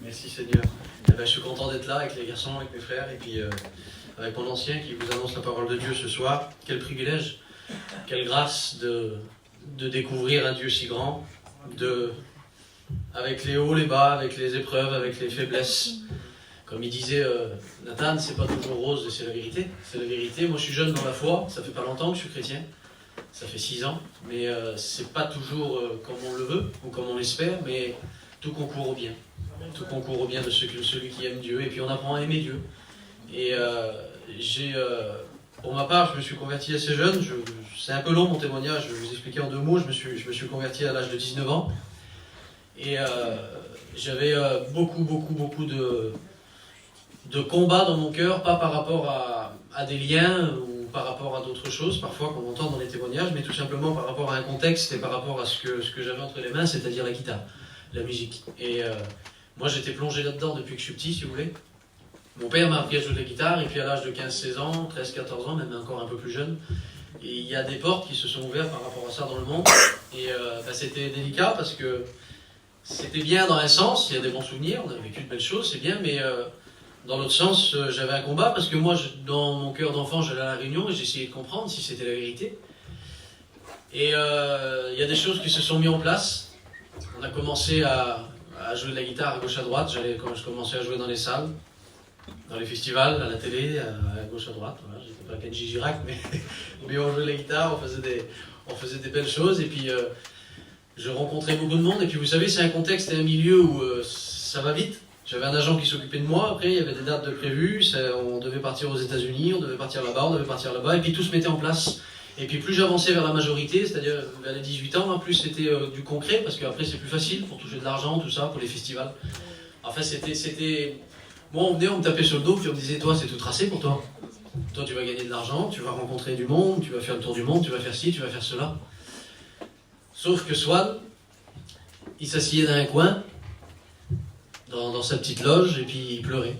Merci Seigneur. Eh ben, je suis content d'être là avec les garçons, avec mes frères, et puis avec mon ancien qui vous annonce la parole de Dieu ce soir. Quel privilège, quelle grâce de découvrir un Dieu si grand, avec les hauts, les bas, avec les épreuves, avec les faiblesses. Comme il disait Nathan, c'est pas toujours rose, c'est la vérité. C'est la vérité. Moi je suis jeune dans la foi, ça fait pas longtemps que je suis chrétien. Ça fait 6 ans, mais c'est pas toujours comme on le veut ou comme on l'espère, mais tout concourt au bien. Tout concourt au bien de celui qui aime Dieu, et puis on apprend à aimer Dieu. Et pour ma part, je me suis converti assez jeune. C'est un peu long mon témoignage, je vais vous expliquer en 2 mots. Je me suis converti à l'âge de 19 ans, et j'avais beaucoup de combats dans mon cœur, pas par rapport à des liens ou par rapport à d'autres choses, parfois qu'on entend dans les témoignages, mais tout simplement par rapport à un contexte et par rapport à ce que j'avais entre les mains, c'est-à-dire la guitare, la musique. Et moi j'étais plongé là-dedans depuis que je suis petit, si vous voulez. Mon père m'a appris à jouer de la guitare, et puis à l'âge de 15-16 ans, 13-14 ans, même encore un peu plus jeune, et il y a des portes qui se sont ouvertes par rapport à ça dans le monde. Et c'était délicat parce que c'était bien dans un sens, il y a des bons souvenirs, on a vécu de belles choses, c'est bien, mais dans l'autre sens, j'avais un combat parce que moi, dans mon cœur d'enfant, j'allais à la réunion et j'essayais de comprendre si c'était la vérité. Et il y a des choses qui se sont mises en place. On a commencé à jouer de la guitare à gauche à droite. Je commençais à jouer dans les salles, dans les festivals, à la télé, à gauche à droite. Voilà, j'étais pas Kenji Girac, mais on jouait de la guitare, on faisait des belles choses. Et puis je rencontrais beaucoup de monde. Et puis vous savez, c'est un contexte et un milieu où ça va vite. J'avais un agent qui s'occupait de moi, après il y avait des dates de prévues, on devait partir aux États-Unis, on devait partir là-bas, on devait partir là-bas, et puis tout se mettait en place. Et puis plus j'avançais vers la majorité, c'est-à-dire vers les 18 ans, plus c'était du concret, parce qu'après c'est plus facile pour toucher de l'argent, tout ça, pour les festivals. Enfin c'était... Moi on venait, on me tapait sur le dos, puis on me disait, toi c'est tout tracé pour toi. Toi tu vas gagner de l'argent, tu vas rencontrer du monde, tu vas faire le tour du monde, tu vas faire ci, tu vas faire cela. Sauf que Swan, il s'asseyait dans un coin, dans sa petite loge, et puis il pleurait.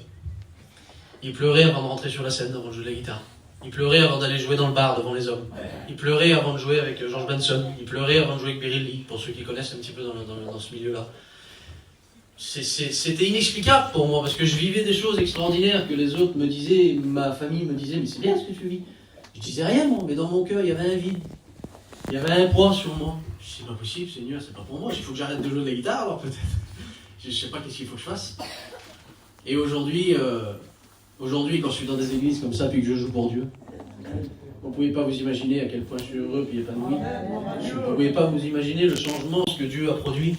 Il pleurait avant de rentrer sur la scène, avant de jouer de la guitare. Il pleurait avant d'aller jouer dans le bar devant les hommes. Il pleurait avant de jouer avec George Benson. Il pleurait avant de jouer avec Beryl Lee, pour ceux qui connaissent un petit peu dans ce milieu-là. C'était inexplicable pour moi, parce que je vivais des choses extraordinaires que les autres me disaient, ma famille me disait, mais c'est bien ce que tu vis. Je disais rien, moi, mais dans mon cœur, il y avait un vide. Il y avait un poids sur moi. Je dis, c'est pas possible, Seigneur, c'est pas pour moi. Il faut que j'arrête de jouer de la guitare, alors peut-être. Je ne sais pas qu'est-ce qu'il faut que je fasse. Et aujourd'hui, quand je suis dans des églises comme ça, puis que je joue pour Dieu, vous ne pouvez pas vous imaginer à quel point je suis heureux et épanoui. Vous ne pouvez pas vous imaginer le changement, ce que Dieu a produit.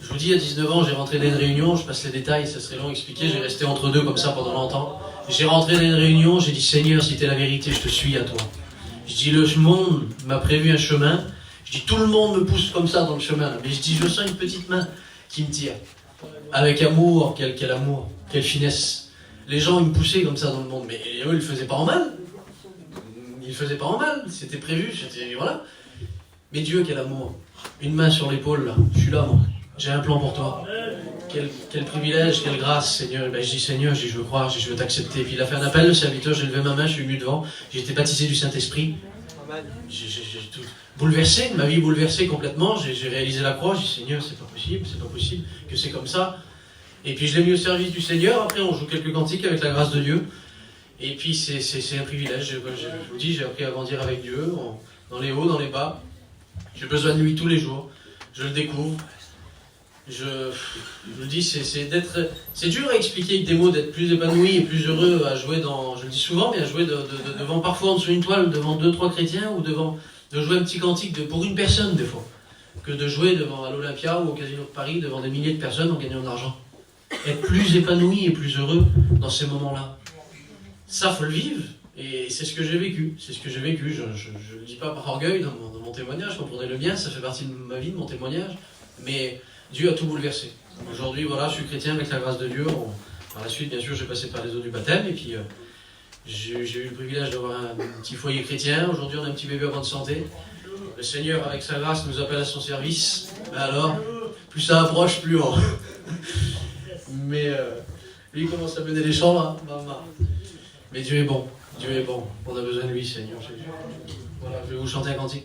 Je vous dis, à 19 ans, j'ai rentré dans une réunion, je passe les détails, ça serait long à expliquer, j'ai resté entre deux comme ça pendant longtemps. J'ai rentré dans une réunion, j'ai dit, Seigneur, si t'es la vérité, je te suis à toi. Je dis, le monde m'a prévu un chemin. Je dis, tout le monde me pousse comme ça dans le chemin. Mais je dis, je sens une petite main qui me tire. Avec amour, quel amour, quelle finesse. Les gens, ils me poussaient comme ça dans le monde, mais eux, ils le faisaient pas en mal. Ils le faisaient pas en mal, c'était prévu, voilà. Mais Dieu, quel amour. Une main sur l'épaule, là. Je suis là, moi. J'ai un plan pour toi. Quel privilège, quelle grâce, Seigneur. Et ben, je dis, Seigneur, je veux croire, je veux t'accepter. Puis il a fait un appel, le serviteur, j'ai levé ma main, je suis venu devant. J'ai été baptisé du Saint-Esprit. J'ai tout bouleversé, ma vie bouleversée complètement. J'ai réalisé la croix, j'ai dit, Seigneur, c'est pas possible que c'est comme ça. Et puis je l'ai mis au service du Seigneur. Après, on joue quelques cantiques avec la grâce de Dieu. Et puis c'est un privilège. Je vous dis, j'ai appris à grandir avec Dieu, dans les hauts, dans les bas. J'ai besoin de lui tous les jours. Je le découvre. Je vous le dis, c'est dur à expliquer avec des mots, d'être plus épanoui et plus heureux à jouer je le dis souvent, mais à jouer devant, parfois en dessous d'une toile, devant 2-3 chrétiens, ou de jouer un petit cantique pour une personne des fois, que de jouer à l'Olympia ou au Casino de Paris devant des milliers de personnes en gagnant de l'argent. Être plus épanoui et plus heureux dans ces moments-là. Ça, faut le vivre, et c'est ce que j'ai vécu. Je ne le dis pas par orgueil dans mon témoignage, comprenez le bien, ça fait partie de ma vie, de mon témoignage, mais Dieu a tout bouleversé. Aujourd'hui, voilà, je suis chrétien avec la grâce de Dieu. Par la suite, bien sûr, j'ai passé par les eaux du baptême, et puis j'ai eu le privilège d'avoir un petit foyer chrétien. Aujourd'hui, on a un petit bébé en bonne santé. Le Seigneur, avec sa grâce, nous appelle à son service. Alors, plus ça approche, plus on... Mais lui, il commence à mener les chambres. Hein. Mais Dieu est bon. Dieu est bon. On a besoin de lui, Seigneur Jésus. Voilà, je vais vous chanter un cantique.